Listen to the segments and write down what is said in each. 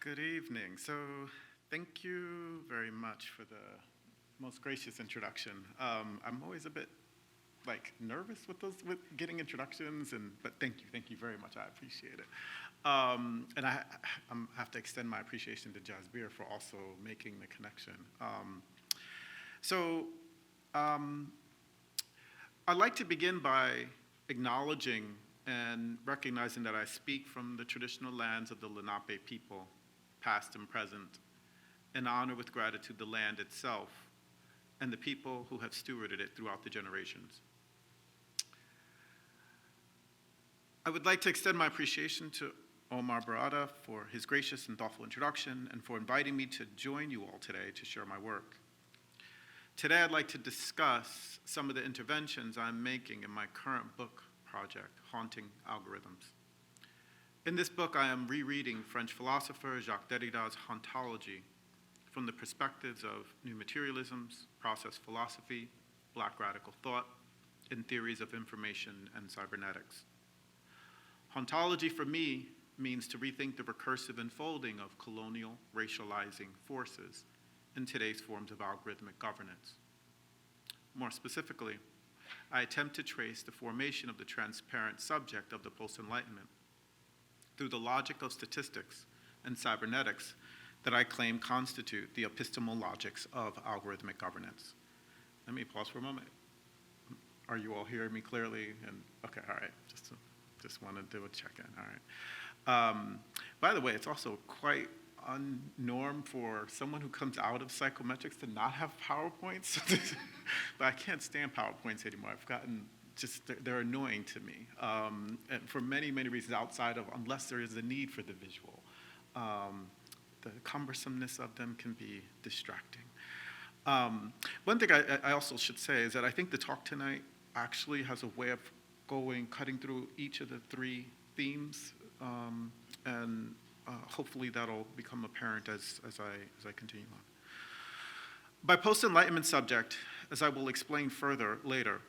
Good evening. So thank you very much for the most gracious introduction. I'm always a bit nervous with getting introductions, but thank you very much. I appreciate it. And I have to extend my appreciation to Jasbir for also making the connection. I'd like to begin by acknowledging and recognizing that I speak from the traditional lands of the Lenape people, past and present, and honor with gratitude the land itself and the people who have stewarded it throughout the generations. I would like to extend my appreciation to Omar Berrada for his gracious and thoughtful introduction and for inviting me to join you all today to share my work. Today I'd like to discuss some of the interventions I'm making in my current book project, Haunting Algorithms. In this book, I am rereading French philosopher Jacques Derrida's Hauntology from the perspectives of new materialisms, process philosophy, Black radical thought, and theories of information and cybernetics. Hauntology for me means to rethink the recursive unfolding of colonial racializing forces in today's forms of algorithmic governance. More specifically, I attempt to trace the formation of the transparent subject of the post-Enlightenment through the logic of statistics and cybernetics that I claim constitute the epistemal logics of algorithmic governance. Let me pause for a moment. Are you all hearing me clearly? Okay, all right, just want to do a check-in, all right. By the way, it's also quite unnorm for someone who comes out of psychometrics to not have PowerPoints, but I can't stand PowerPoints anymore. I've gotten they're annoying to me, and for many, many reasons outside of, unless there is a need for the visual. The cumbersomeness of them can be distracting. One thing I also should say is that I think the talk tonight actually has a way of cutting through each of the three themes, and hopefully that'll become apparent as I continue on. By post-Enlightenment subject, as I will explain further later,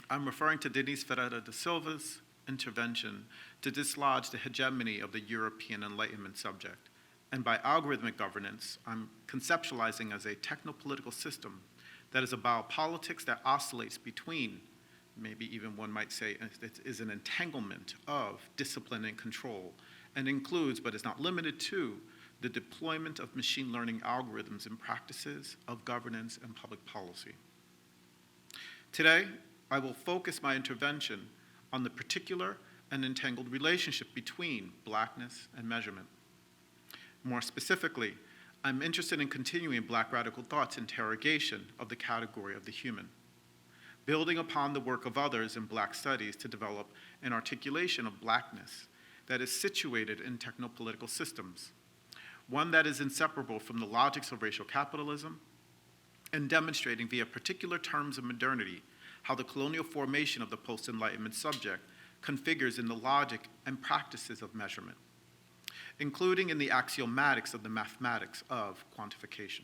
I'm referring to Denise Ferreira da Silva's intervention to dislodge the hegemony of the European Enlightenment subject. And by algorithmic governance, I'm conceptualizing as a techno-political system that is about politics that oscillates between, maybe even one might say it is an entanglement of discipline and control, and includes, but is not limited to, the deployment of machine learning algorithms and practices of governance and public policy. Today, I will focus my intervention on the particular and entangled relationship between Blackness and measurement. More specifically, I'm interested in continuing Black radical thought's interrogation of the category of the human, building upon the work of others in Black studies to develop an articulation of Blackness that is situated in techno-political systems, one that is inseparable from the logics of racial capitalism, and demonstrating via particular terms of modernity how the colonial formation of the post-Enlightenment subject configures in the logic and practices of measurement, including in the axiomatics of the mathematics of quantification.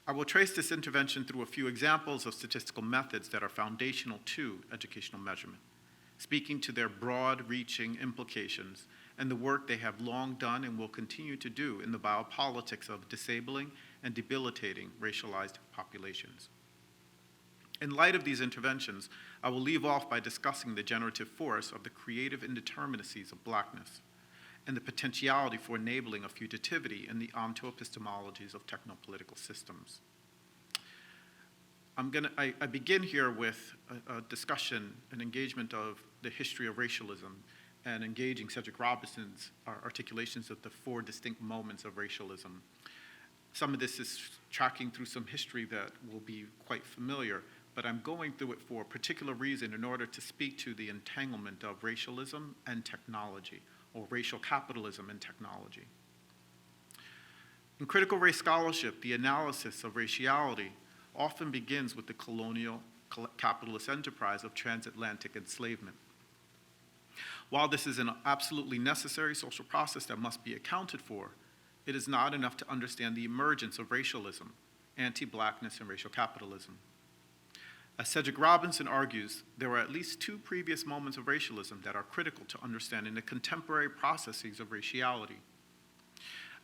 I will trace this intervention through a few examples of statistical methods that are foundational to educational measurement, speaking to their broad-reaching implications and the work they have long done and will continue to do in the biopolitics of disabling and debilitating racialized populations. In light of these interventions, I will leave off by discussing the generative force of the creative indeterminacies of Blackness and the potentiality for enabling a fugitivity in the ontoepistemologies of techno-political systems. I begin here with a discussion, an engagement of the history of racialism and engaging Cedric Robinson's articulations of the four distinct moments of racialism. Some of this is tracking through some history that will be quite familiar, but I'm going through it for a particular reason in order to speak to the entanglement of racialism and technology, or racial capitalism and technology. In critical race scholarship, the analysis of raciality often begins with the colonial capitalist enterprise of transatlantic enslavement. While this is an absolutely necessary social process that must be accounted for, it is not enough to understand the emergence of racialism, anti-Blackness, and racial capitalism. As Cedric Robinson argues, there are at least two previous moments of racialism that are critical to understanding the contemporary processes of raciality.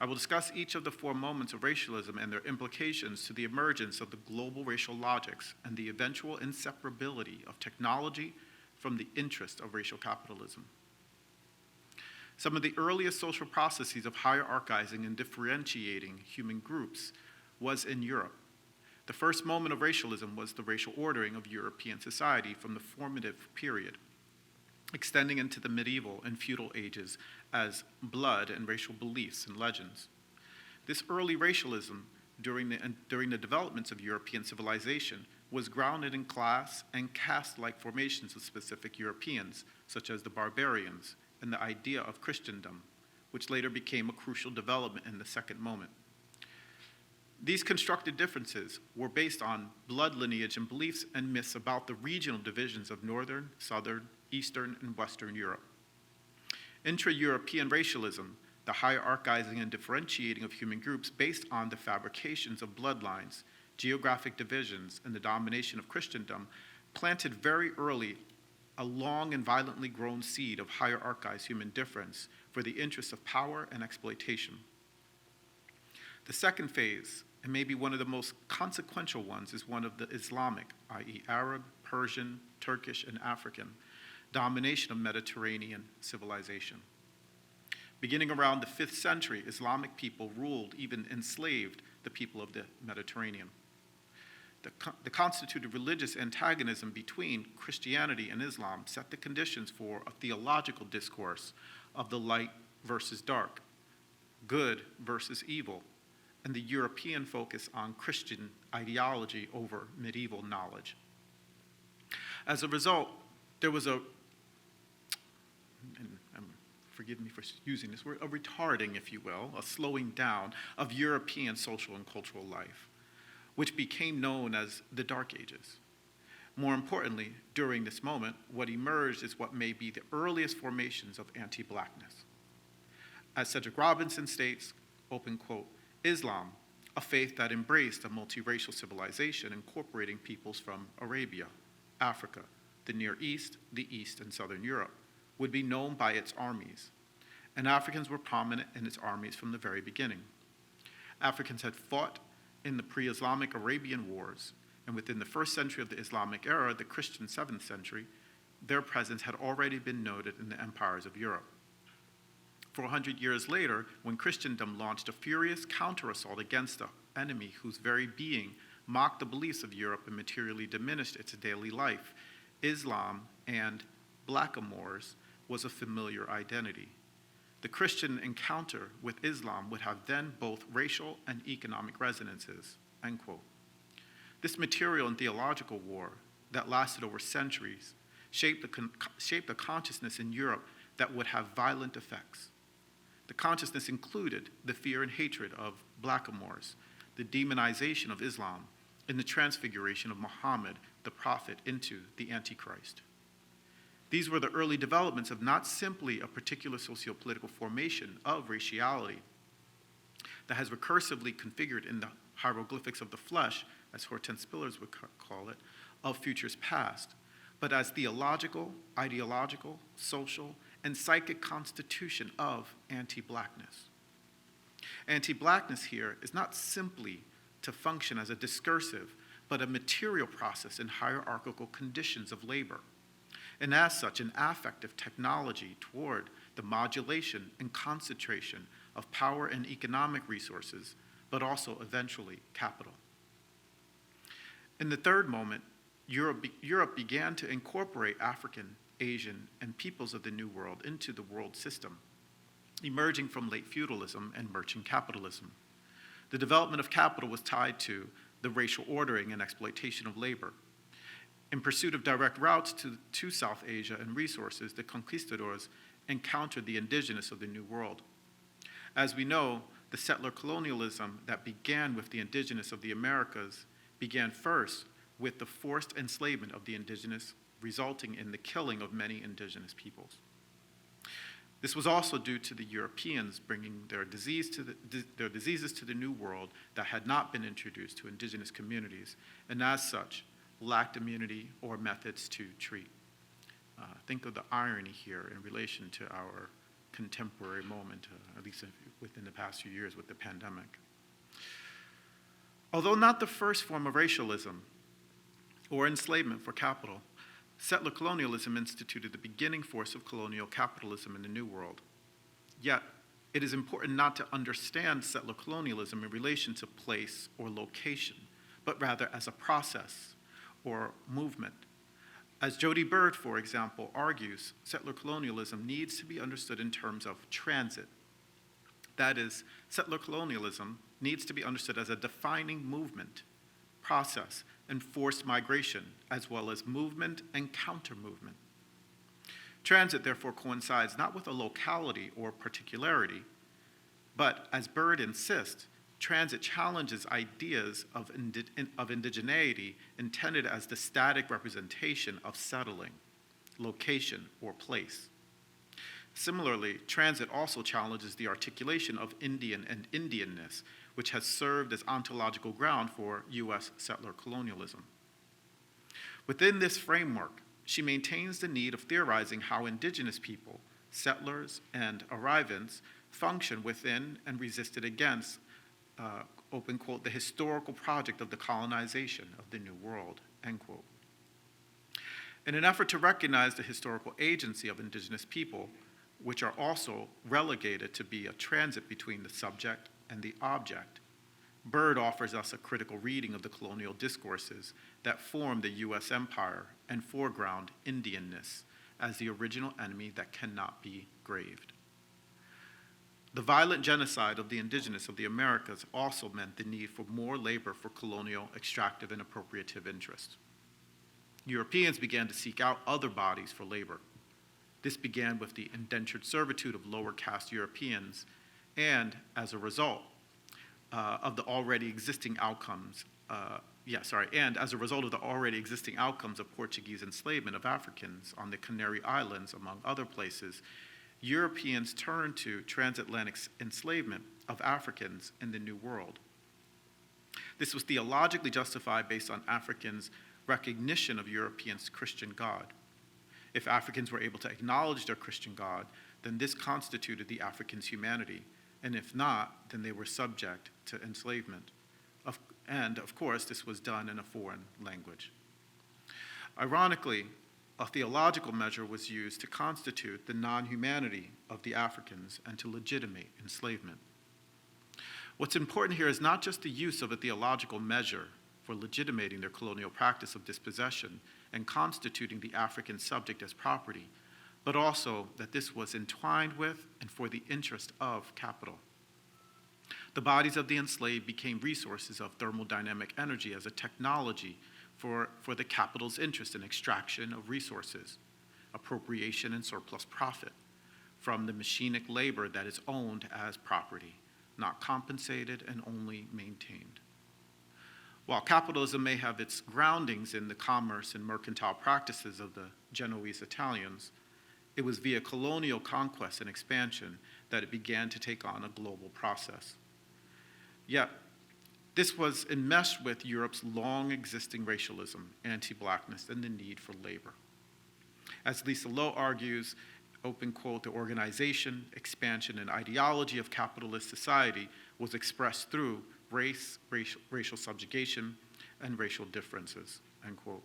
I will discuss each of the 4 moments of racialism and their implications to the emergence of the global racial logics and the eventual inseparability of technology from the interest of racial capitalism. Some of the earliest social processes of hierarchizing and differentiating human groups was in Europe. The first moment of racialism was the racial ordering of European society from the formative period, extending into the medieval and feudal ages as blood and racial beliefs and legends. This early racialism during the developments of European civilization was grounded in class and caste-like formations of specific Europeans, such as the barbarians, and the idea of Christendom, which later became a crucial development in the second moment. These constructed differences were based on blood lineage and beliefs and myths about the regional divisions of Northern, Southern, Eastern, and Western Europe. Intra-European racialism, the hierarchizing and differentiating of human groups based on the fabrications of bloodlines, geographic divisions, and the domination of Christendom, planted very early a long and violently grown seed of hierarchized human difference for the interests of power and exploitation. The second phase, and maybe one of the most consequential ones, is one of the Islamic, i.e. Arab, Persian, Turkish, and African, domination of Mediterranean civilization. Beginning around the 5th century, Islamic people ruled, even enslaved, the people of the Mediterranean. The constituted religious antagonism between Christianity and Islam set the conditions for a theological discourse of the light versus dark, good versus evil, and the European focus on Christian ideology over medieval knowledge. As a result, there was forgive me for using this word, a retarding, if you will, a slowing down of European social and cultural life, which became known as the Dark Ages. More importantly, during this moment, what emerged is what may be the earliest formations of anti-blackness. As Cedric Robinson states, open quote, Islam, a faith that embraced a multiracial civilization incorporating peoples from Arabia, Africa, the Near East, the East, and Southern Europe, would be known by its armies, and Africans were prominent in its armies from the very beginning. Africans had fought in the pre-Islamic Arabian Wars, and within the 1st century of the Islamic era, the Christian 7th century, their presence had already been noted in the empires of Europe. 400 years later, when Christendom launched a furious counter-assault against the enemy whose very being mocked the beliefs of Europe and materially diminished its daily life, Islam and blackamoors was a familiar identity. The Christian encounter with Islam would have then both racial and economic resonances, end quote. This material and theological war that lasted over centuries shaped a consciousness in Europe that would have violent effects. The consciousness included the fear and hatred of blackamoors, the demonization of Islam, and the transfiguration of Muhammad, the prophet, into the Antichrist. These were the early developments of not simply a particular socio-political formation of raciality that has recursively configured in the hieroglyphics of the flesh, as Hortense Spillers would call it, of futures past, but as theological, ideological, social, and psychic constitution of anti-blackness. Anti-blackness here is not simply to function as a discursive, but a material process in hierarchical conditions of labor, and as such an affective technology toward the modulation and concentration of power and economic resources, but also eventually capital. In the third moment, Europe began to incorporate African, Asian, and peoples of the New World into the world system, emerging from late feudalism and merchant capitalism. The development of capital was tied to the racial ordering and exploitation of labor. In pursuit of direct routes to South Asia and resources, the conquistadors encountered the indigenous of the New World. As we know, the settler colonialism that began with the indigenous of the Americas began first with the forced enslavement of the indigenous, resulting in the killing of many indigenous peoples. This was also due to the Europeans bringing their diseases to the New World that had not been introduced to indigenous communities, and as such, lacked immunity or methods to treat. Think of the irony here in relation to our contemporary moment, at least within the past few years with the pandemic. Although not the first form of racialism or enslavement for capital, settler colonialism instituted the beginning force of colonial capitalism in the New World. Yet, it is important not to understand settler colonialism in relation to place or location, but rather as a process or movement. As Jody Bird, for example, argues, settler colonialism needs to be understood in terms of transit. That is, settler colonialism needs to be understood as a defining movement, process, and forced migration, as well as movement and counter-movement. Transit, therefore, coincides not with a locality or particularity, but, as Bird insists, transit challenges ideas of indigeneity intended as the static representation of settling, location, or place. Similarly, transit also challenges the articulation of Indian and Indianness, which has served as ontological ground for U.S. settler colonialism. Within this framework, she maintains the need of theorizing how indigenous people, settlers, and arrivants function within and resisted against, open quote, the historical project of the colonization of the New World, end quote. In an effort to recognize the historical agency of indigenous people, which are also relegated to be a transit between the subject and the object, Bird offers us a critical reading of the colonial discourses that form the U.S. empire and foreground Indianness as the original enemy that cannot be graved. The violent genocide of the indigenous of the Americas also meant the need for more labor for colonial, extractive, and appropriative interests. Europeans began to seek out other bodies for labor. This began with the indentured servitude of lower caste Europeans, and as a result of the already existing outcomes, of Portuguese enslavement of Africans on the Canary Islands, among other places, Europeans turned to transatlantic enslavement of Africans in the New World. This was theologically justified based on Africans' recognition of Europeans' Christian God. If Africans were able to acknowledge their Christian God, then this constituted the Africans' humanity, and if not, then they were subject to enslavement. And of course, this was done in a foreign language. Ironically, a theological measure was used to constitute the non-humanity of the Africans and to legitimate enslavement. What's important here is not just the use of a theological measure for legitimating their colonial practice of dispossession and constituting the African subject as property, but also that this was entwined with and for the interest of capital. The bodies of the enslaved became resources of thermodynamic energy as a technology for the capital's interest in extraction of resources, appropriation and surplus profit from the machinic labor that is owned as property, not compensated and only maintained. While capitalism may have its groundings in the commerce and mercantile practices of the Genoese Italians, it was via colonial conquest and expansion that it began to take on a global process. Yet, this was enmeshed with Europe's long-existing racialism, anti-blackness, and the need for labor. As Lisa Lowe argues, open quote, the organization, expansion, and ideology of capitalist society was expressed through race, racial subjugation, and racial differences, end quote.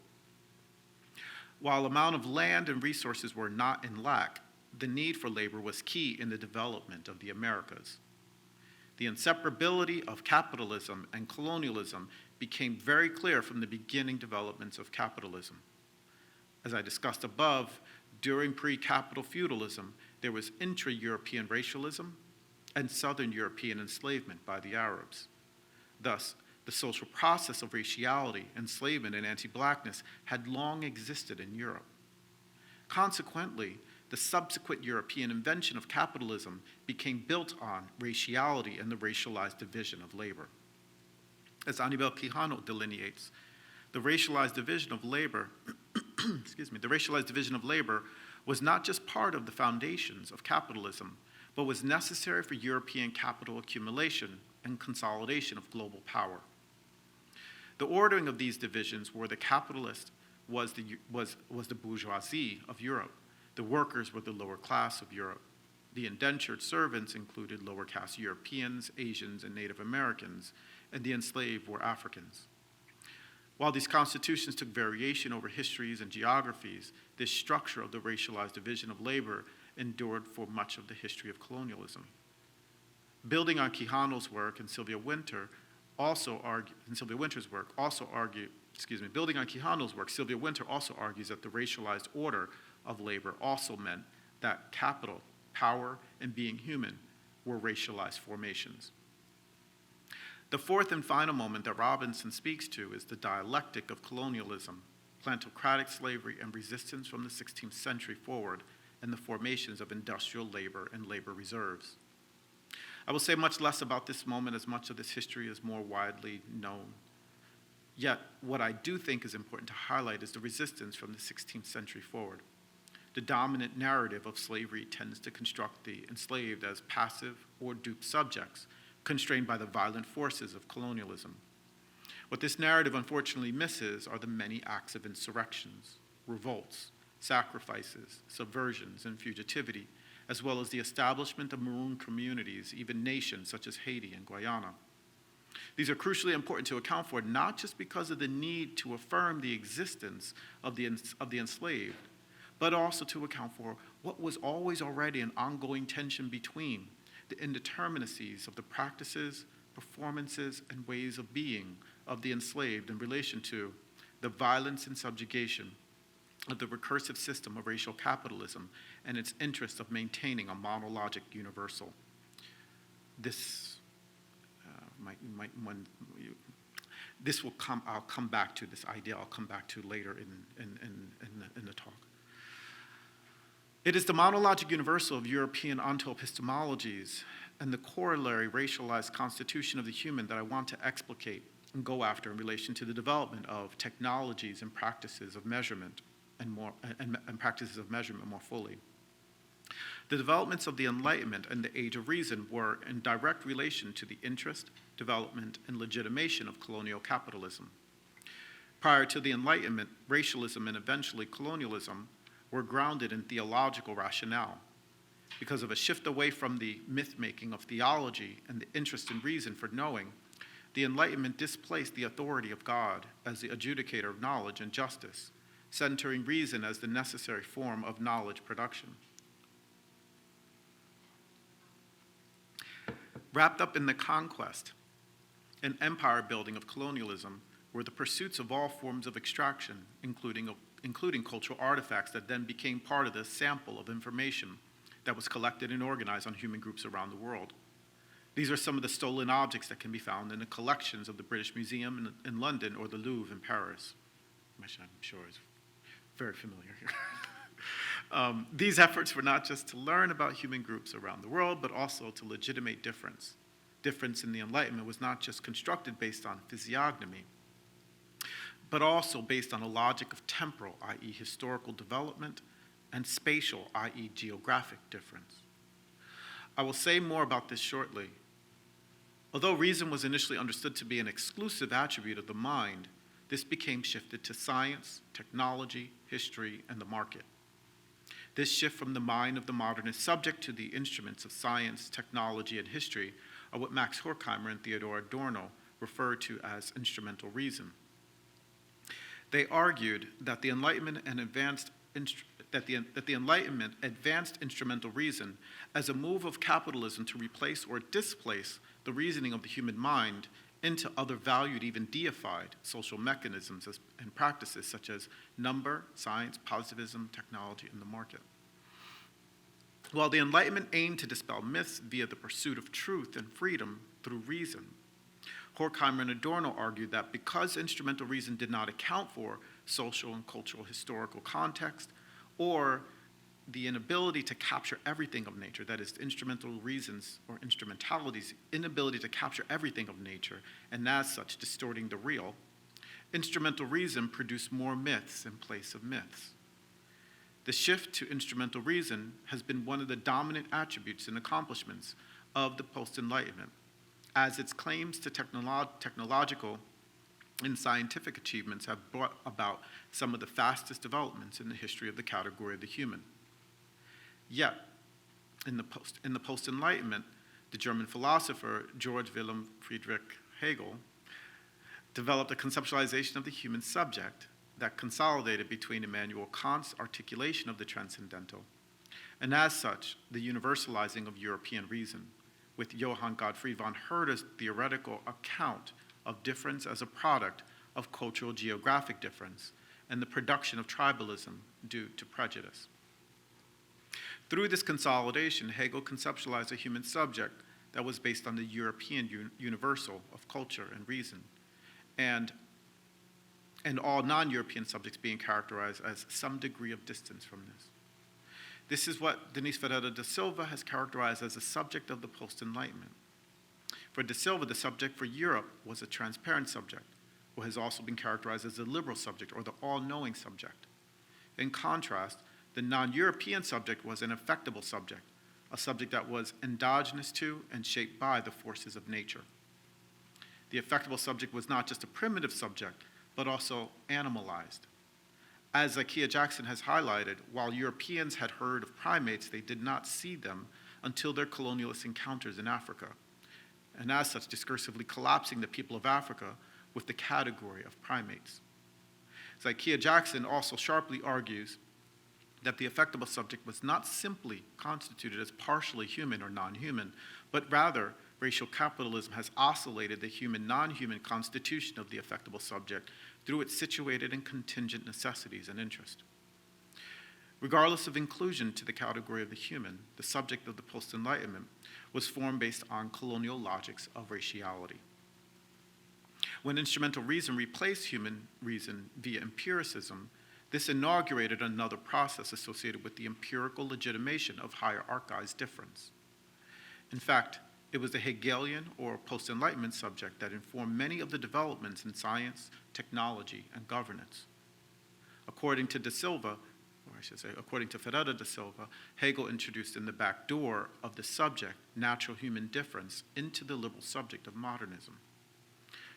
While amount of land and resources were not in lack, the need for labor was key in the development of the Americas. The inseparability of capitalism and colonialism became very clear from the beginning developments of capitalism. As I discussed above, during pre-capital feudalism, there was intra-European racialism and Southern European enslavement by the Arabs. Thus, the social process of raciality, enslavement, and anti-blackness had long existed in Europe. Consequently, the subsequent European invention of capitalism became built on raciality and the racialized division of labor. As Aníbal Quijano delineates, the racialized division of labor, the racialized division of labor was not just part of the foundations of capitalism, but was necessary for European capital accumulation and consolidation of global power. The ordering of these divisions were the capitalist was the bourgeoisie of Europe. The workers were the lower class of Europe. The indentured servants included lower caste Europeans, Asians, and Native Americans, and the enslaved were Africans. While these constitutions took variation over histories and geographies, this structure of the racialized division of labor endured for much of the history of colonialism. Building on Quijano's work and Sylvia Winter's work also argues that the racialized order of labor also meant that capital, power, and being human were racialized formations. The fourth and final moment that Robinson speaks to is the dialectic of colonialism, plantocratic slavery, and resistance from the 16th century forward, and the formations of industrial labor and labor reserves. I will say much less about this moment as much of this history is more widely known. Yet, what I do think is important to highlight is the resistance from the 16th century forward. The dominant narrative of slavery tends to construct the enslaved as passive or duped subjects, constrained by the violent forces of colonialism. What this narrative unfortunately misses are the many acts of insurrections, revolts, sacrifices, subversions, and fugitivity, as well as the establishment of maroon communities, even nations such as Haiti and Guyana. These are crucially important to account for, not just because of the need to affirm the existence of the enslaved, but also to account for what was always already an ongoing tension between the indeterminacies of the practices, performances, and ways of being of the enslaved in relation to the violence and subjugation of the recursive system of racial capitalism and its interest of maintaining a monologic universal. I'll come back to this idea, I'll come back to later in the talk. It is the monologic universal of European onto-epistemologies and the corollary racialized constitution of the human that I want to explicate and go after in relation to the development of technologies and practices of measurement and practices of measurement more fully. The developments of the Enlightenment and the Age of Reason were in direct relation to the interest, development, and legitimation of colonial capitalism. Prior to the Enlightenment, racialism and eventually colonialism were grounded in theological rationale. Because of a shift away from the myth-making of theology and the interest in reason for knowing, the Enlightenment displaced the authority of God as the adjudicator of knowledge and justice, centering reason as the necessary form of knowledge production. Wrapped up in the conquest and empire building of colonialism were the pursuits of all forms of extraction, including cultural artifacts that then became part of the sample of information that was collected and organized on human groups around the world. These are some of the stolen objects that can be found in the collections of the British Museum in London or the Louvre in Paris, which I'm sure is very familiar here. These efforts were not just to learn about human groups around the world, but also to legitimate difference. Difference in the Enlightenment was not just constructed based on physiognomy, but also based on a logic of temporal, i.e. historical development, and spatial, i.e. geographic difference. I will say more about this shortly. Although reason was initially understood to be an exclusive attribute of the mind, this became shifted to science, technology, history, and the market. This shift from the mind of the modernist subject to the instruments of science, technology, and history are what Max Horkheimer and Theodor Adorno refer to as instrumental reason. They argued that the Enlightenment advanced instrumental reason as a move of capitalism to replace or displace the reasoning of the human mind into other valued, even deified, social mechanisms and practices such as number, science, positivism, technology, and the market. While the Enlightenment aimed to dispel myths via the pursuit of truth and freedom through reason, Horkheimer and Adorno argued that because instrumental reason did not account for social and cultural historical context or the inability to capture everything of nature, that is, instrumental reasons or instrumentalities' inability to capture everything of nature, and as such distorting the real, instrumental reason produced more myths in place of myths. The shift to instrumental reason has been one of the dominant attributes and accomplishments of the post-Enlightenment, as its claims to technological and scientific achievements have brought about some of the fastest developments in the history of the category of the human. Yet, In the post-Enlightenment, the German philosopher Georg Wilhelm Friedrich Hegel developed a conceptualization of the human subject that consolidated between Immanuel Kant's articulation of the transcendental and, as such, the universalizing of European reason, with Johann Gottfried von Herder's theoretical account of difference as a product of cultural geographic difference and the production of tribalism due to prejudice. Through this consolidation, Hegel conceptualized a human subject that was based on the European universal of culture and reason, and all non-European subjects being characterized as some degree of distance from this. This is what Denise Berrada da Silva has characterized as a subject of the post-Enlightenment. For da Silva, the subject for Europe was a transparent subject, or has also been characterized as a liberal subject, or the all-knowing subject. In contrast, the non-European subject was an affectable subject, a subject that was endogenous to and shaped by the forces of nature. The affectable subject was not just a primitive subject, but also animalized. As Zacchaeus Jackson has highlighted, while Europeans had heard of primates, they did not see them until their colonialist encounters in Africa, and as such, discursively collapsing the people of Africa with the category of primates. Zacchaeus Jackson also sharply argues that the affectable subject was not simply constituted as partially human or non-human, but rather racial capitalism has oscillated the human, non-human constitution of the affectable subject through its situated and contingent necessities and interest. Regardless of inclusion to the category of the human, the subject of the post-Enlightenment was formed based on colonial logics of raciality. When instrumental reason replaced human reason via empiricism, this inaugurated another process associated with the empirical legitimation of hierarchized difference. In fact, it was the Hegelian or post-Enlightenment subject that informed many of the developments in science, technology, and governance. According to da Silva, or I should say, according to Berrada da Silva, Hegel introduced in the back door of the subject natural human difference into the liberal subject of modernism.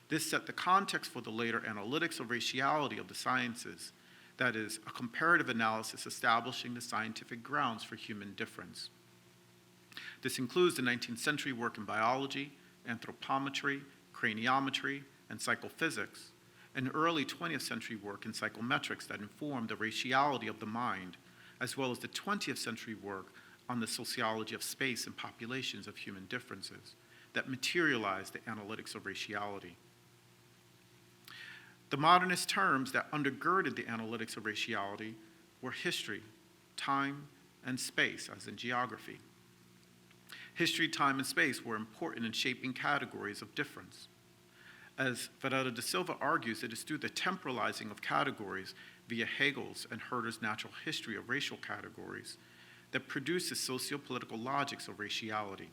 This set the context for the later analytics of raciality of the sciences, that is, a comparative analysis establishing the scientific grounds for human difference. This includes the 19th century work in biology, anthropometry, craniometry, and psychophysics, and early 20th century work in psychometrics that informed the raciality of the mind, as well as the 20th century work on the sociology of space and populations of human differences that materialized the analytics of raciality. The modernist terms that undergirded the analytics of raciality were history, time, and space, as in geography. History, time, and space were important in shaping categories of difference. As Berrada da Silva argues, it is through the temporalizing of categories via Hegel's and Herder's natural history of racial categories that produces socio-political logics of raciality.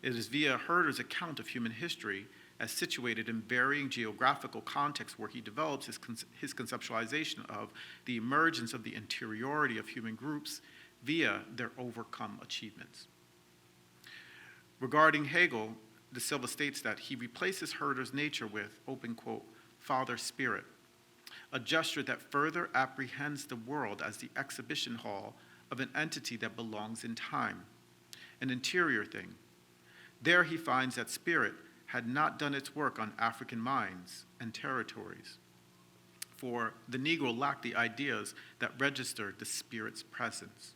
It is via Herder's account of human history as situated in varying geographical contexts where he develops his conceptualization of the emergence of the interiority of human groups via their overcome achievements. Regarding Hegel, da Silva states that he replaces Herder's nature with, open quote, Father Spirit, a gesture that further apprehends the world as the exhibition hall of an entity that belongs in time, an interior thing. There he finds that spirit had not done its work on African minds and territories, for the Negro lacked the ideas that registered the spirit's presence.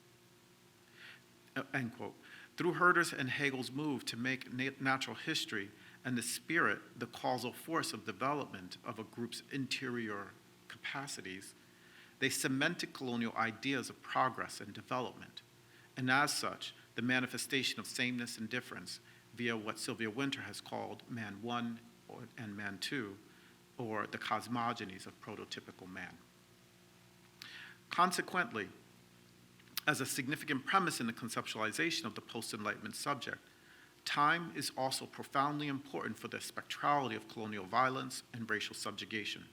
End quote. Through Herder's and Hegel's move to make natural history and the spirit the causal force of development of a group's interior capacities, they cemented colonial ideas of progress and development, and as such, the manifestation of sameness and difference via what Sylvia Wynter has called Man 1 and Man 2, or the cosmogonies of prototypical man. Consequently, as a significant premise in the conceptualization of the post-Enlightenment subject, time is also profoundly important for the spectrality of colonial violence and racial subjugation.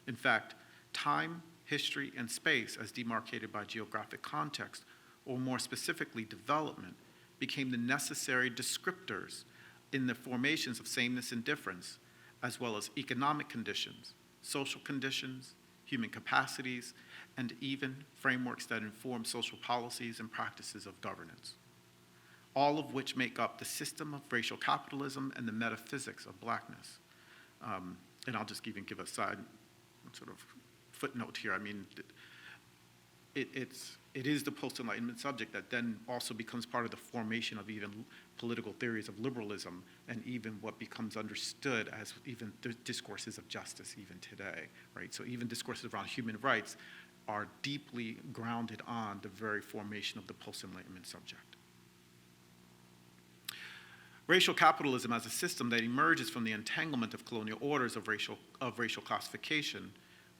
In fact, time, history, and space, as demarcated by geographic context, or more specifically development, became the necessary descriptors in the formations of sameness and difference, as well as economic conditions, social conditions, human capacities, and even frameworks that inform social policies and practices of governance, all of which make up the system of racial capitalism and the metaphysics of blackness. And I'll just even give a side sort of footnote here. I mean, it is the post-Enlightenment subject that then also becomes part of the formation of even political theories of liberalism and even what becomes understood as even discourses of justice even today, right? So even discourses around human rights are deeply grounded on the very formation of the post-Enlightenment subject. Racial capitalism as a system that emerges from the entanglement of colonial orders of racial classification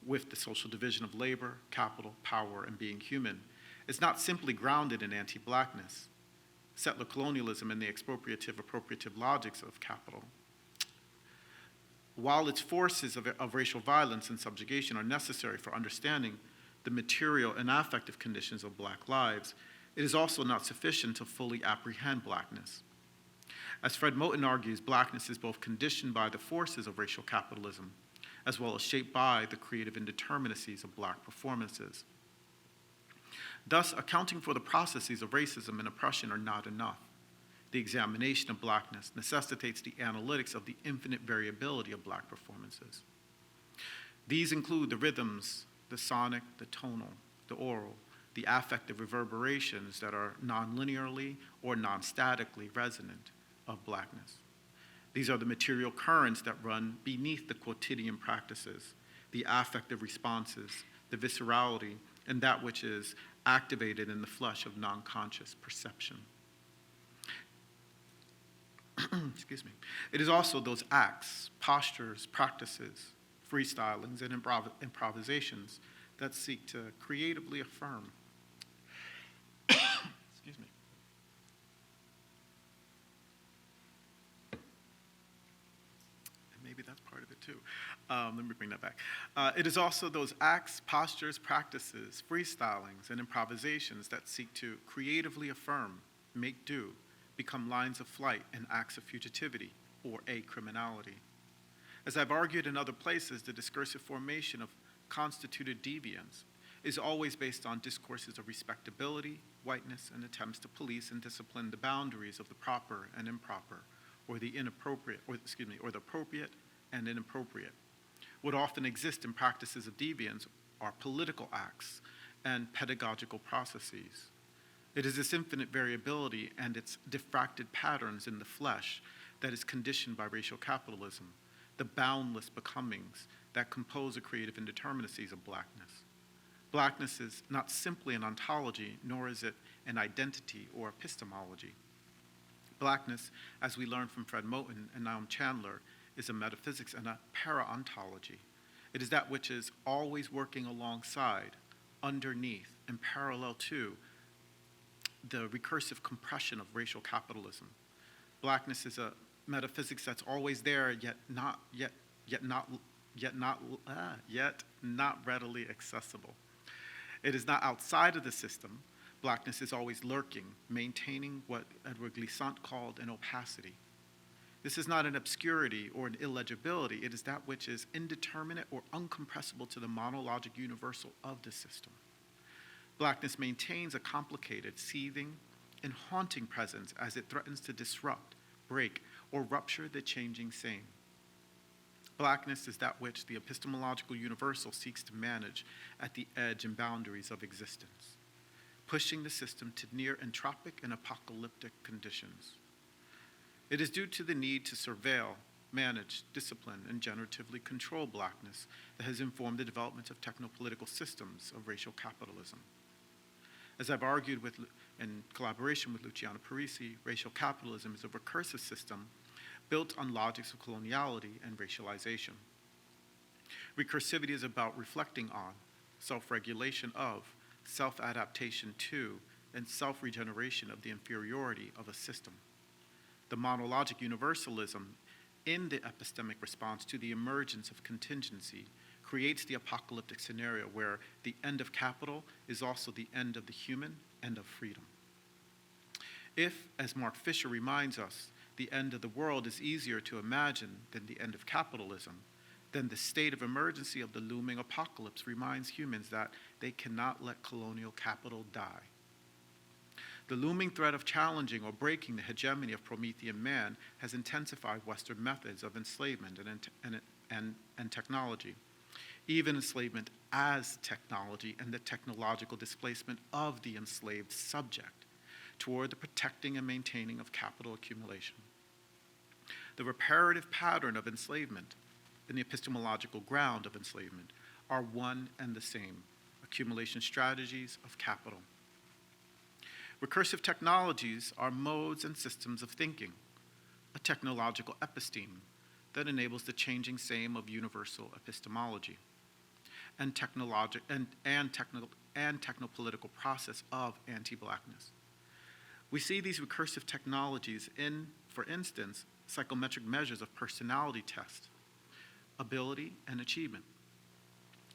with the social division of labor, capital, power, and being human is not simply grounded in anti-blackness, settler colonialism, and the appropriative logics of capital. While its forces of racial violence and subjugation are necessary for understanding the material and affective conditions of black lives, it is also not sufficient to fully apprehend blackness. As Fred Moten argues, blackness is both conditioned by the forces of racial capitalism, as well as shaped by the creative indeterminacies of black performances. Thus, accounting for the processes of racism and oppression are not enough. The examination of blackness necessitates the analytics of the infinite variability of black performances. These include the rhythms, the sonic, the tonal, the oral, the affective reverberations that are non-linearly or non-statically resonant of blackness. These are the material currents that run beneath the quotidian practices, the affective responses, the viscerality, and that which is activated in the flesh of non-conscious perception. Excuse me. It is also those acts, postures, practices, freestylings, and improvisations that seek to creatively affirm. Excuse me. Maybe that's part of it too. Let me bring that back. It is also those acts, postures, practices, freestylings, and improvisations that seek to creatively affirm, make do, become lines of flight and acts of fugitivity or acriminality. As I've argued in other places, the discursive formation of constituted deviance is always based on discourses of respectability, whiteness, and attempts to police and discipline the boundaries of the proper and improper, or the inappropriate, or the appropriate and inappropriate. What often exists in practices of deviance are political acts and pedagogical processes. It is this infinite variability and its diffracted patterns in the flesh that is conditioned by racial capitalism, the boundless becomings that compose the creative indeterminacies of blackness. Blackness is not simply an ontology, nor is it an identity or epistemology. Blackness, as we learned from Fred Moten and Naum Chandler, is a metaphysics and a para-ontology. It is that which is always working alongside, underneath, and parallel to the recursive compression of racial capitalism. Blackness is a metaphysics that's always there, yet not readily accessible. It is not outside of the system. Blackness is always lurking, maintaining what Edward Glissant called an opacity. This is not an obscurity or an illegibility. It is that which is indeterminate or uncompressible to the monologic universal of the system. Blackness maintains a complicated, seething, and haunting presence as it threatens to disrupt, break, or rupture the changing same. Blackness is that which the epistemological universal seeks to manage at the edge and boundaries of existence, pushing the system to near entropic and apocalyptic conditions. It is due to the need to surveil, manage, discipline, and generatively control blackness that has informed the development of technopolitical systems of racial capitalism. As I've argued in collaboration with Luciano Parisi, racial capitalism is a recursive system built on logics of coloniality and racialization. Recursivity is about reflecting on, self-regulation of, self-adaptation to, and self-regeneration of the inferiority of a system. The monologic universalism in the epistemic response to the emergence of contingency creates the apocalyptic scenario where the end of capital is also the end of the human and of freedom. If, as Mark Fisher reminds us, the end of the world is easier to imagine than the end of capitalism, then the state of emergency of the looming apocalypse reminds humans that they cannot let colonial capital die. The looming threat of challenging or breaking the hegemony of Promethean man has intensified Western methods of enslavement and technology, even enslavement as technology and the technological displacement of the enslaved subject toward the protecting and maintaining of capital accumulation. The reparative pattern of enslavement and the epistemological ground of enslavement are one and the same: accumulation strategies of capital. Recursive technologies are modes and systems of thinking, a technological episteme that enables the changing same of universal epistemology and technopolitical process of anti-blackness. We see these recursive technologies in, for instance, psychometric measures of personality test, ability and achievement,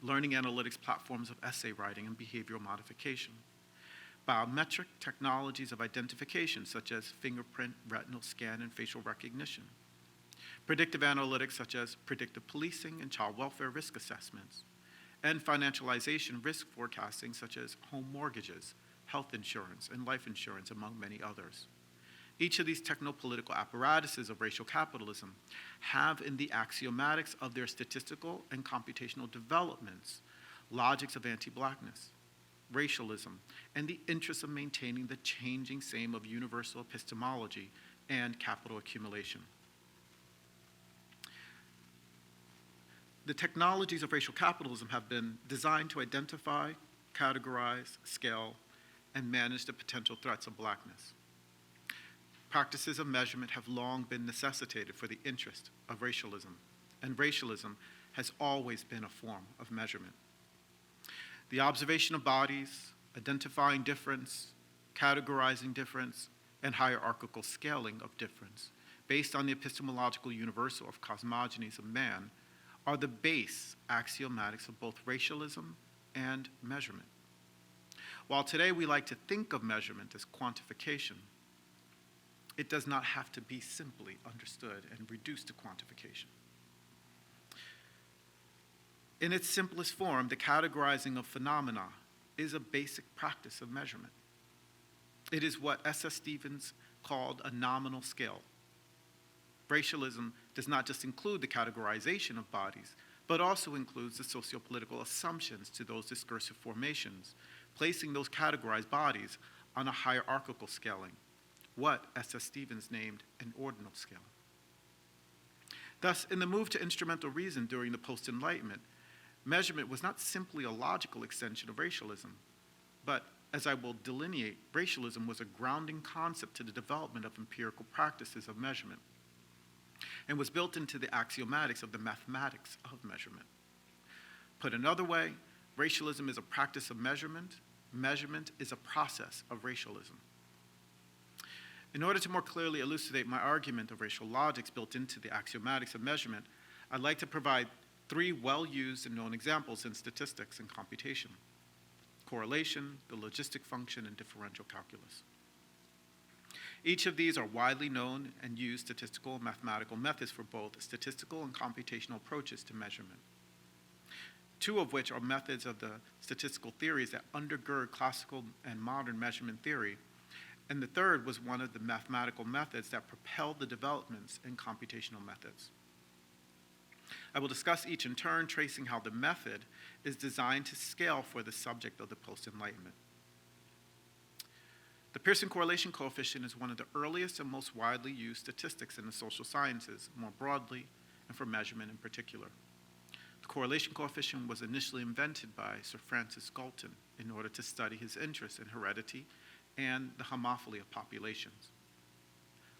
learning analytics platforms of essay writing and behavioral modification, biometric technologies of identification such as fingerprint, retinal scan, and facial recognition, predictive analytics such as predictive policing and child welfare risk assessments, and financialization risk forecasting such as home mortgages, health insurance, and life insurance, among many others. Each of these technopolitical apparatuses of racial capitalism have in the axiomatics of their statistical and computational developments logics of anti-blackness, racialism, and the interest of maintaining the changing same of universal epistemology and capital accumulation. The technologies of racial capitalism have been designed to identify, categorize, scale, and manage the potential threats of blackness. Practices of measurement have long been necessitated for the interest of racialism, and racialism has always been a form of measurement. The observation of bodies, identifying difference, categorizing difference, and hierarchical scaling of difference, based on the epistemological universal of cosmogonies of man, are the base axiomatics of both racialism and measurement. While today we like to think of measurement as quantification, it does not have to be simply understood and reduced to quantification. In its simplest form, the categorizing of phenomena is a basic practice of measurement. It is what S.S. Stevens called a nominal scale. Racialism does not just include the categorization of bodies, but also includes the sociopolitical assumptions to those discursive formations, placing those categorized bodies on a hierarchical scaling, what S.S. Stevens named an ordinal scale. Thus, in the move to instrumental reason during the post-Enlightenment, measurement was not simply a logical extension of racialism, but, as I will delineate, racialism was a grounding concept to the development of empirical practices of measurement, and was built into the axiomatics of the mathematics of measurement. Put another way, racialism is a practice of measurement. Measurement is a process of racialism. In order to more clearly elucidate my argument of racial logics built into the axiomatics of measurement, I'd like to provide three well-used and known examples in statistics and computation: correlation, the logistic function, and differential calculus. Each of these are widely known and used statistical and mathematical methods for both statistical and computational approaches to measurement. Two of which are methods of the statistical theories that undergird classical and modern measurement theory, and the third was one of the mathematical methods that propelled the developments in computational methods. I will discuss each in turn, tracing how the method is designed to scale for the subject of the post-Enlightenment. The Pearson correlation coefficient is one of the earliest and most widely used statistics in the social sciences, more broadly, and for measurement in particular. The correlation coefficient was initially invented by Sir Francis Galton in order to study his interest in heredity and the homophily of populations.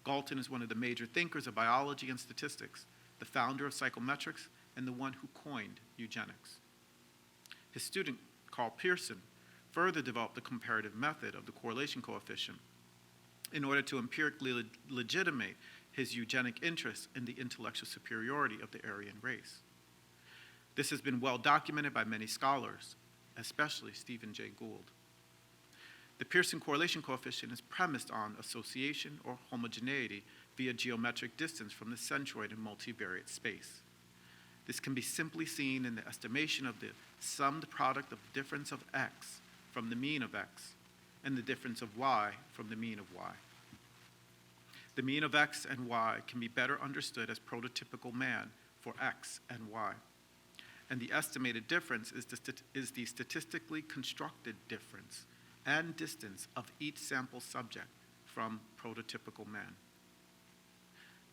Galton is one of the major thinkers of biology and statistics, the founder of psychometrics, and the one who coined eugenics. His student, Carl Pearson, further developed the comparative method of the correlation coefficient in order to empirically legitimate his eugenic interest in the intellectual superiority of the Aryan race. This has been well documented by many scholars, especially Stephen Jay Gould. The Pearson correlation coefficient is premised on association or homogeneity via geometric distance from the centroid in multivariate space. This can be simply seen in the estimation of the summed product of the difference of x from the mean of x and the difference of y from the mean of y. The mean of x and y can be better understood as prototypical man for x and y. And the estimated difference is the statistically constructed difference and distance of each sample subject from prototypical man.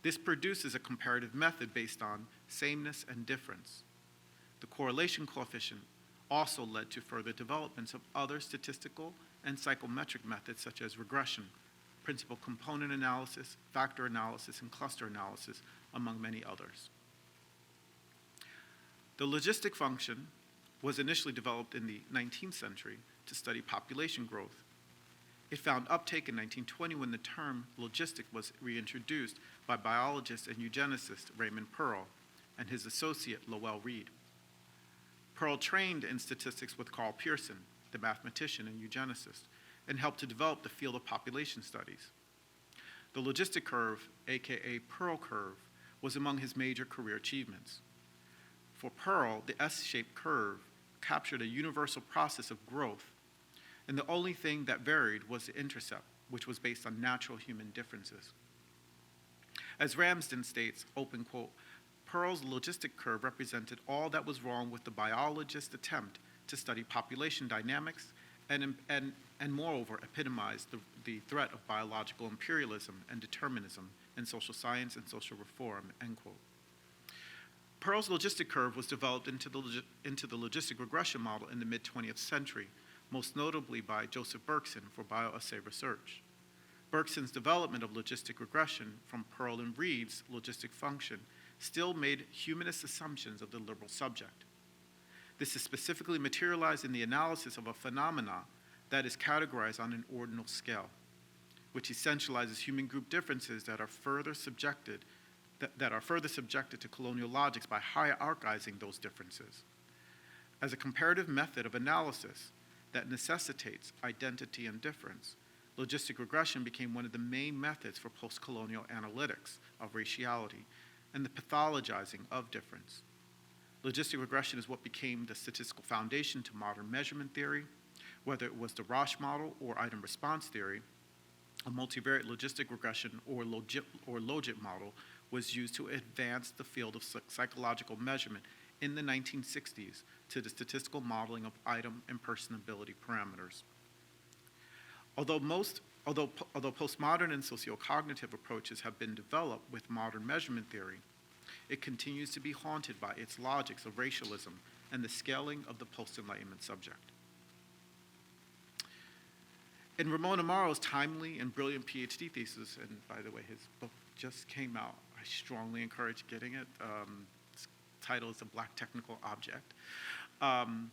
This produces a comparative method based on sameness and difference. The correlation coefficient also led to further developments of other statistical and psychometric methods such as regression, principal component analysis, factor analysis, and cluster analysis, among many others. The logistic function was initially developed in the 19th century to study population growth. It found uptake in 1920 when the term logistic was reintroduced by biologist and eugenicist Raymond Pearl and his associate Lowell Reed. Pearl trained in statistics with Carl Pearson, the mathematician and eugenicist, and helped to develop the field of population studies. The logistic curve, aka Pearl curve, was among his major career achievements. For Pearl, the S-shaped curve captured a universal process of growth, and the only thing that varied was the intercept, which was based on natural human differences. As Ramsden states, open quote, Pearl's logistic curve represented all that was wrong with the biologist's attempt to study population dynamics and moreover epitomized the threat of biological imperialism and determinism in social science and social reform, end quote. Pearl's logistic curve was developed into the logistic regression model in the mid-20th century, most notably by Joseph Berkson for bioassay research. Bergson's development of logistic regression from Pearl and Reed's logistic function still made humanist assumptions of the liberal subject. This is specifically materialized in the analysis of a phenomena that is categorized on an ordinal scale, which essentializes human group differences that are further subjected to colonial logics by hierarchizing those differences. As a comparative method of analysis that necessitates identity and difference, logistic regression became one of the main methods for post-colonial analytics of raciality and the pathologizing of difference. Logistic regression is what became the statistical foundation to modern measurement theory. Whether it was the Roche model or item response theory, a multivariate logistic regression or logit model was used to advance the field of psychological measurement in the 1960s to the statistical modeling of item and personability parameters. Although postmodern and sociocognitive approaches have been developed with modern measurement theory, it continues to be haunted by its logics of racialism and the scaling of the post-Enlightenment subject. In Ramon Amaro's timely and brilliant PhD thesis, and by the way, his book just came out, I strongly encourage getting it. Its title is The Black Technical Object. And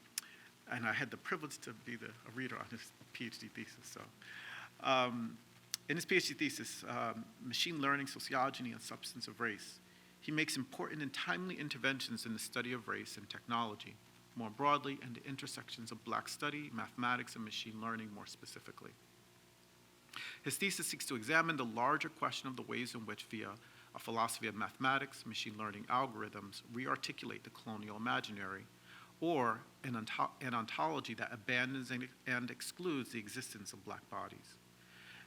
I had the privilege to be a reader on his PhD thesis. So, in his PhD thesis, Machine Learning, Sociology, and Substance of Race, he makes important and timely interventions in the study of race and technology, more broadly, and the intersections of Black study, mathematics, and machine learning more specifically. His thesis seeks to examine the larger question of the ways in which, via a philosophy of mathematics, machine learning algorithms rearticulate the colonial imaginary, or an ontology that abandons and excludes the existence of Black bodies.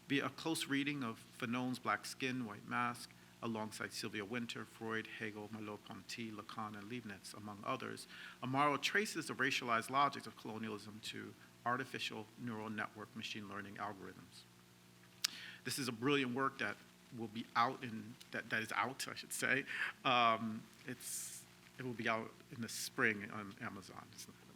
Via a close reading of Fanon's Black Skin, White Mask, alongside Sylvia Wynter, Freud, Hegel, Merleau-Ponty, Lacan, and Leibniz, among others, Amaro traces the racialized logics of colonialism to artificial neural network machine learning algorithms. This is a brilliant work that will be out that is out, I should say. It will be out in the spring on Amazon.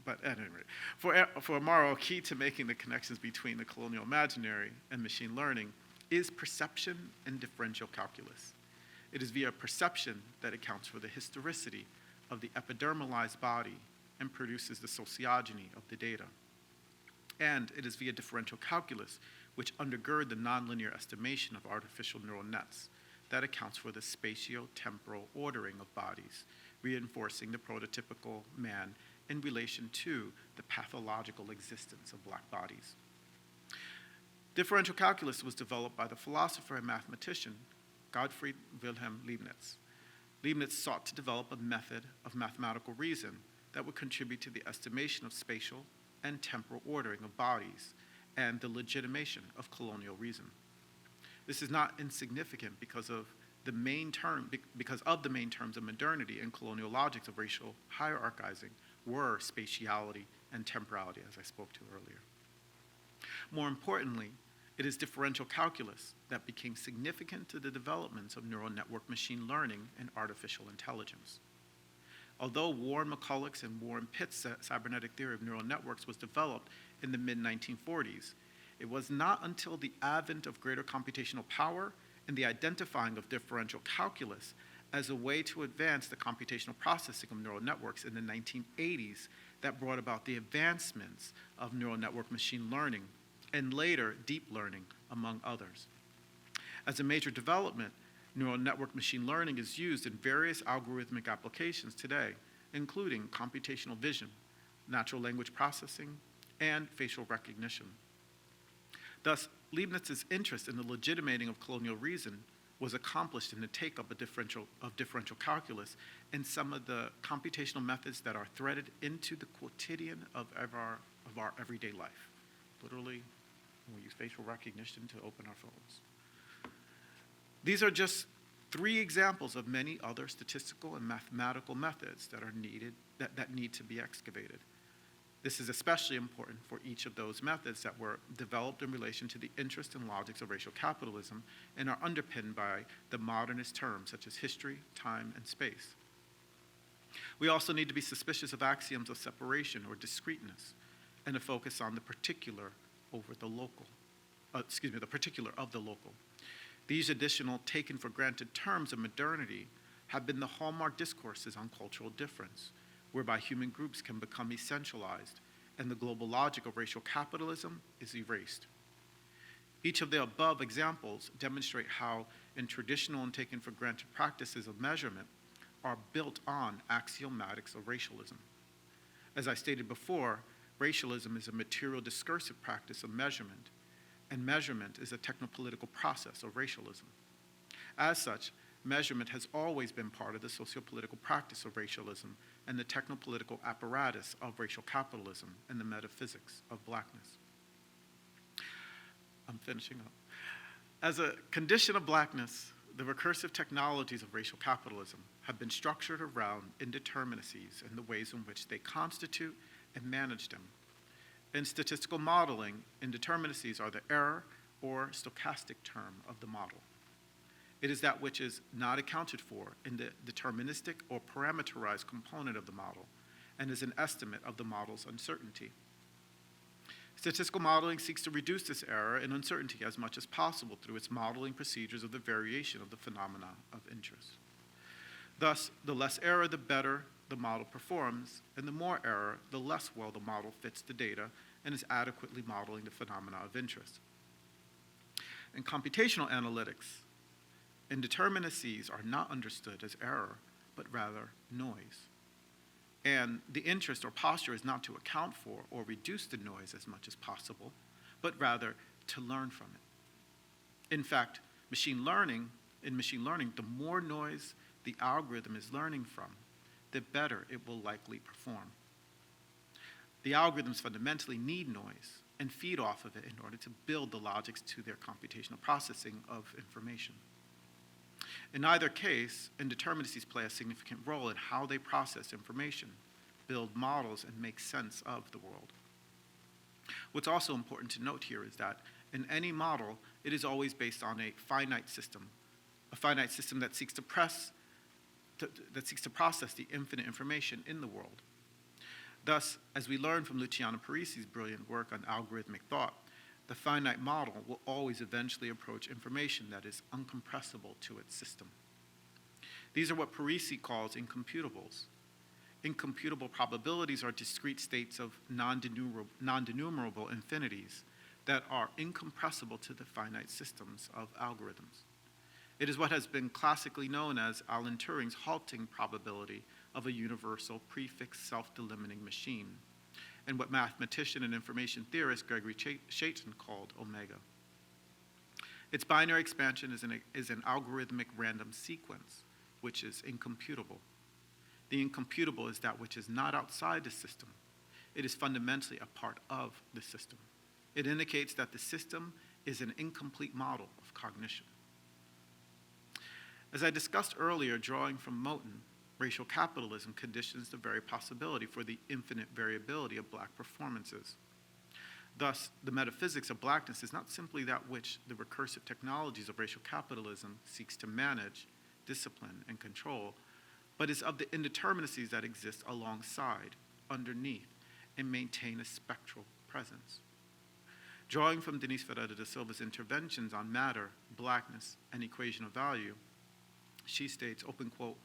But at any rate, for Amaro, key to making the connections between the colonial imaginary and machine learning is perception and differential calculus. It is via perception that accounts for the historicity of the epidermalized body and produces the sociogeny of the data. And it is via differential calculus, which undergird the nonlinear estimation of artificial neural nets, that accounts for the spatio-temporal ordering of bodies, reinforcing the prototypical man in relation to the pathological existence of Black bodies. Differential calculus was developed by the philosopher and mathematician Gottfried Wilhelm Leibniz. Leibniz sought to develop a method of mathematical reason that would contribute to the estimation of spatial and temporal ordering of bodies and the legitimation of colonial reason. This is not insignificant because of the main terms of modernity and colonial logics of racial hierarchizing were spatiality and temporality, as I spoke to earlier. More importantly, it is differential calculus that became significant to the developments of neural network machine learning and artificial intelligence. Although Warren McCulloch's and Warren Pitt's cybernetic theory of neural networks was developed in the mid-1940s, it was not until the advent of greater computational power and the identifying of differential calculus as a way to advance the computational processing of neural networks in the 1980s that brought about the advancements of neural network machine learning and later deep learning, among others. As a major development, neural network machine learning is used in various algorithmic applications today, including computational vision, natural language processing, and facial recognition. Thus, Leibniz's interest in the legitimating of colonial reason was accomplished in the take-up of differential calculus and some of the computational methods that are threaded into the quotidian of our everyday life. Literally, we use facial recognition to open our phones. These are just 3 examples of many other statistical and mathematical methods that are needed, that need to be excavated. This is especially important for each of those methods that were developed in relation to the interest and logics of racial capitalism and are underpinned by the modernist terms such as history, time, and space. We also need to be suspicious of axioms of separation or discreteness and a focus on the particular over the local, the particular of the local. These additional taken for granted terms of modernity have been the hallmark discourses on cultural difference, whereby human groups can become essentialized and the global logic of racial capitalism is erased. Each of the above examples demonstrate how in traditional and taken for granted practices of measurement are built on axiomatics of racialism. As I stated before, racialism is a material discursive practice of measurement, and measurement is a technopolitical process of racialism. As such, measurement has always been part of the sociopolitical practice of racialism and the technopolitical apparatus of racial capitalism and the metaphysics of blackness. I'm finishing up. As a condition of blackness, the recursive technologies of racial capitalism have been structured around indeterminacies and the ways in which they constitute and manage them. In statistical modeling, indeterminacies are the error or stochastic term of the model. It is that which is not accounted for in the deterministic or parameterized component of the model and is an estimate of the model's uncertainty. Statistical modeling seeks to reduce this error and uncertainty as much as possible through its modeling procedures of the variation of the phenomena of interest. Thus, the less error, the better the model performs, and the more error, the less well the model fits the data and is adequately modeling the phenomena of interest. In computational analytics, indeterminacies are not understood as error, but rather noise. And the interest or posture is not to account for or reduce the noise as much as possible, but rather to learn from it. In fact, in machine learning, the more noise the algorithm is learning from, the better it will likely perform. The algorithms fundamentally need noise and feed off of it in order to build the logics to their computational processing of information. In either case, indeterminacies play a significant role in how they process information, build models, and make sense of the world. What's also important to note here is that in any model, it is always based on a finite system that seeks to process the infinite information in the world. Thus, as we learn from Luciano Parisi's brilliant work on algorithmic thought, the finite model will always eventually approach information that is uncompressible to its system. These are what Parisi calls incomputables. Incomputable probabilities are discrete states of non-denumerable infinities that are incompressible to the finite systems of algorithms. It is what has been classically known as Alan Turing's halting probability of a universal prefix self-delimiting machine, and what mathematician and information theorist Gregory Chaitin called omega. Its binary expansion is an algorithmic random sequence, which is incomputable. The incomputable is that which is not outside the system. It is fundamentally a part of the system. It indicates that the system is an incomplete model of cognition. As I discussed earlier, drawing from Moten, racial capitalism conditions the very possibility for the infinite variability of black performances. Thus, the metaphysics of blackness is not simply that which the recursive technologies of racial capitalism seeks to manage, discipline, and control, but is of the indeterminacies that exist alongside, underneath, and maintain a spectral presence. Drawing from Denise Berrada da Silva's interventions on matter, blackness, and equation of value, she states, open quote,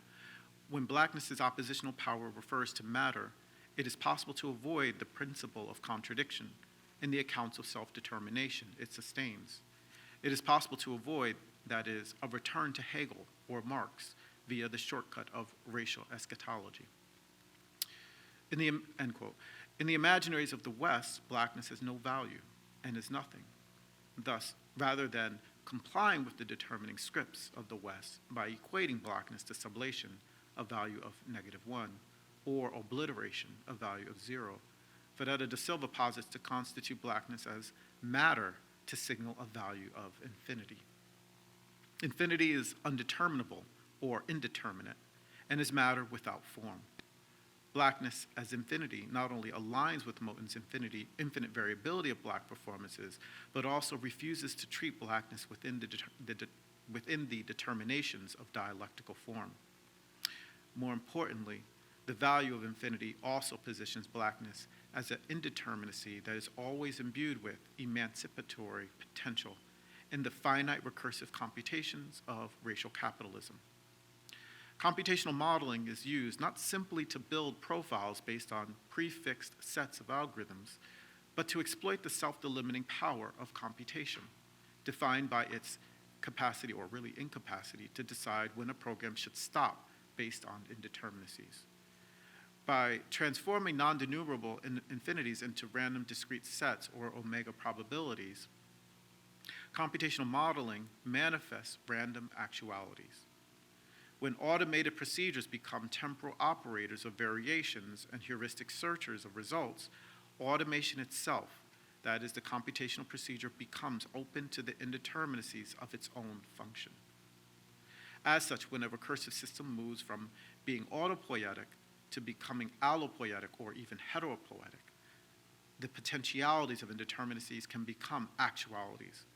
"When blackness's oppositional power refers to matter, it is possible to avoid the principle of contradiction in the accounts of self-determination it sustains. It is possible to avoid, that is, a return to Hegel or Marx via the shortcut of racial eschatology." In the, end quote, "In the imaginaries of the West, blackness has no value and is nothing. Thus, rather than complying with the determining scripts of the West by equating blackness to sublation, a value of -1, or obliteration, a value of 0, Berrada da Silva posits to constitute blackness as matter to signal a value of infinity. Infinity is undeterminable or indeterminate, and is matter without form. Blackness as infinity not only aligns with Moten's infinite variability of black performances, but also refuses to treat blackness within the determinations of dialectical form. More importantly, the value of infinity also positions blackness as an indeterminacy that is always imbued with emancipatory potential in the finite recursive computations of racial capitalism. Computational modeling is used not simply to build profiles based on prefixed sets of algorithms, but to exploit the self-delimiting power of computation, defined by its capacity, or really incapacity, to decide when a program should stop based on indeterminacies. By transforming non-denumerable infinities into random discrete sets or omega probabilities, computational modeling manifests random actualities. When automated procedures become temporal operators of variations and heuristic searchers of results, automation itself, that is, the computational procedure, becomes open to the indeterminacies of its own function. As such, when a recursive system moves from being autopoietic to becoming allopoietic or even heteropoietic, the potentialities of indeterminacies can become actualities.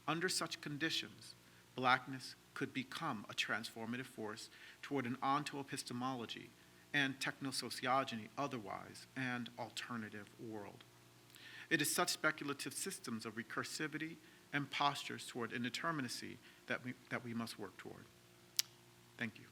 Under such conditions, blackness could become a transformative force toward an ontoepistemology and technosociogeny otherwise and alternative world. It is such speculative systems of recursivity and postures toward indeterminacy that we must work toward. Thank you.